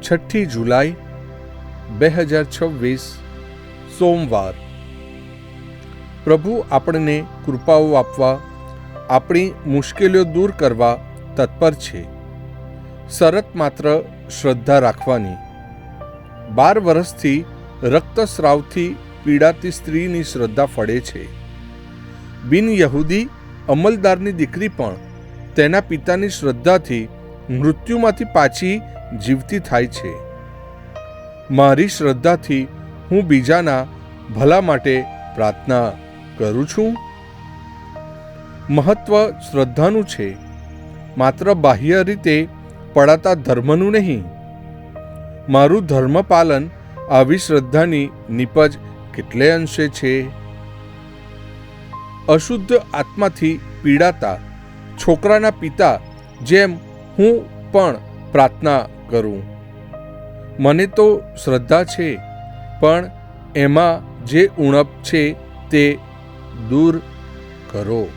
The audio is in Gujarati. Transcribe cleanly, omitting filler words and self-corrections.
6 જુલાઈ 2026 સોમવાર. પ્રભુ આપણને કૃપાઓ આપવા, આપણી મુશ્કેલીઓ દૂર કરવા તત્પર છે. શરત માત્ર શ્રદ્ધા રાખવાની. 12 વર્ષથી રક્તસ્રાવથી પીડાતી સ્ત્રીની શ્રદ્ધા ફળે છે. બિન યહૂદી અમલદારની દીકરી પણ તેના પિતાની શ્રદ્ધાથી મૃત્યુમાંથી પાછી જીવતી થાય છે. મારી શ્રદ્ધાથી હું બીજાના ભલા માટે પ્રાર્થના કરું છું. મહત્વ શ્રદ્ધાનું છે, માત્ર બાહ્ય રીતે પડાતા ધર્મનું નહીં. મારું ધર્મપાલન આવી શ્રદ્ધાની નિપજ કેટલે અંશે છે. અશુદ્ધ આત્માથી પીડાતા છોકરાના પિતા જેમ હું પણ પ્રાર્થના કરું. મને તો શ્રદ્ધા છે, પણ એમાં જે ઉણપ છે તે દૂર કરો.